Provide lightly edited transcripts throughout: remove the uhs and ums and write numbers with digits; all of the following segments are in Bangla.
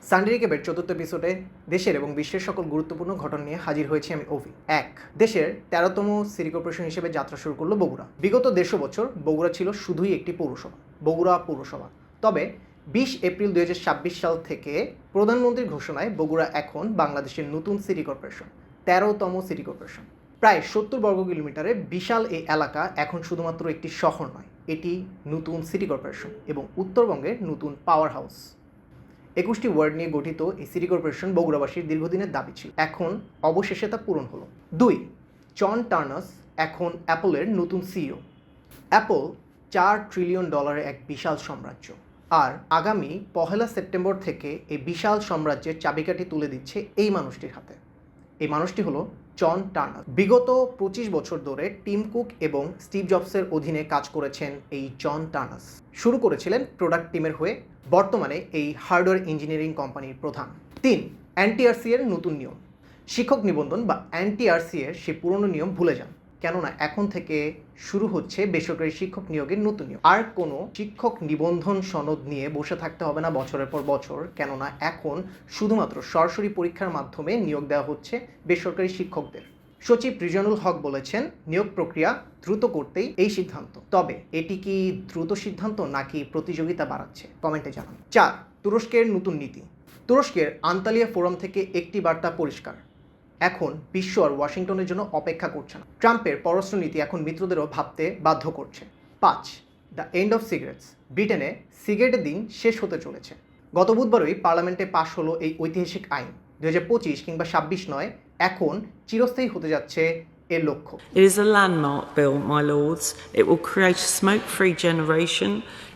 সানডে রিক্যাপের চতুর্থ এপিসোডে দেশের এবং বিশ্বের সকল গুরুত্বপূর্ণ ঘটনা নিয়ে হাজির হয়েছে আমি অভি। দেশের 13তম সিটি কর্পোরেশন হিসেবে যাত্রা শুরু করলো বগুড়া। বিগত 150 বছর বগুড়া ছিল শুধুই একটি পৌরসভা, বগুড়া পৌরসভা। তবে 20 এপ্রিল 2026 সাল থেকে প্রধানমন্ত্রীর ঘোষণায় বগুড়া এখন বাংলাদেশের নতুন সিটি কর্পোরেশন, 13তম সিটি কর্পোরেশন। প্রায় 70 বর্গ কিলোমিটারের বিশাল এই এলাকা এখন শুধুমাত্র একটি শহর নয়, এটি নতুন সিটি কর্পোরেশন এবং উত্তরবঙ্গের নতুন পাওয়ার হাউস। 21টি ওয়ার্ড নিয়ে গঠিত এই সিটি কর্পোরেশন বগুড়াবাসীর দীর্ঘদিনের দাবি ছিল, এখন অবশেষে তা পূরণ হলো। 2. জন টার্নাস এখন অ্যাপলের নতুন সিইও। অ্যাপল $4 ট্রিলিয়ন এক বিশাল সাম্রাজ্য, আর আগামী 1 সেপ্টেম্বর থেকে এই বিশাল সাম্রাজ্যের চাবিকাঠি তুলে দিচ্ছে এই মানুষটির হাতে। এই মানুষটি হলো জন টার্নার। বিগত 25 বছর ধরে টিম কুক এবং স্টিভ জবসের অধীনে কাজ করেছেন এই জন টার্নাস। শুরু করেছিলেন প্রোডাক্ট টিমের হয়ে, বর্তমানে এই হার্ডওয়্যার ইঞ্জিনিয়ারিং কোম্পানির প্রধান। 3. এনটিআরসি এর নতুন নিয়ম। শিক্ষক নিবন্ধন বা এনটিআরসি এর সে পুরনো নিয়ম ভুলে যান, কেননা এখন থেকে শুরু হচ্ছে বেসরকারি শিক্ষক নিয়োগের নতুন নিয়ম। আর কোনো শিক্ষক নিবন্ধন সনদ নিয়ে বসে থাকতে হবে না বছরের পর বছর, কেননা এখন শুধুমাত্র সরাসরি পরীক্ষার মাধ্যমে নিয়োগ দেওয়া হচ্ছে বেসরকারি শিক্ষকদের। সচিব রিজনুল হক বলেছেন, নিয়োগ প্রক্রিয়া দ্রুত করতেই এই সিদ্ধান্ত। তবে এটি কি দ্রুত সিদ্ধান্ত নাকি প্রতিযোগিতা বাড়াচ্ছে? কমেন্টে জানান। 4. তুরস্কের নতুন নীতি। তুরস্কের আন্তালিয়া ফোরাম থেকে একটি বার্তা পরিষ্কার, এখন বিশ্ব আর ওয়াশিংটনের জন্য অপেক্ষা করছে না। ট্রাম্পের পররাষ্ট্রনীতি এখন মিত্রদেরও ভাবতে বাধ্য করছে। 5. The end of cigarettes. ব্রিটেনে সিগারেটের দিন শেষ হতে চলেছে। গত বুধবারই পার্লামেন্টে পাশ হলো এই ঐতিহাসিক আইন। 2025 কিংবা 26 নয়, এখন চিরস্থায়ী হতে যাচ্ছে এর লক্ষ্য। It is a landmark bill, my lords. It will create a smoke-free generation.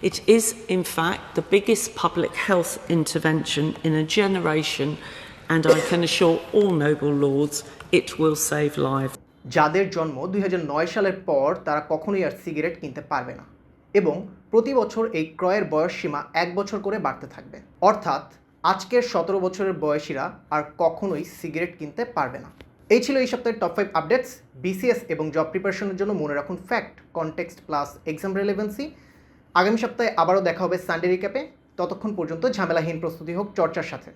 It is, in fact, the biggest public health intervention in a generation, and I can assure all noble lords it will save lives. যাদের জন্ম 2009 সালের পর তারা কখনোই আর সিগারেট কিনতে পারবে না, এবং প্রতি বছর এই ক্রয়ের বয়স সীমা 1 বছর করে বাড়তে থাকবে। অর্থাৎ আজকের 17 বছরের বয়সীরা আর কখনোই সিগারেট কিনতে পারবে না। এই ছিল এই সপ্তাহের টপ 5 আপডেটস। বিসিএস এবং জব প্রিপারেশনের জন্য মনে রাখুন fact, context plus exam relevancy. আগামী সপ্তাহে আবারও দেখা হবে সানডে রিক্যাপে। ততক্ষণ পর্যন্ত ঝামেলাহীন প্রস্তুতি হোক চর্চার সাথে।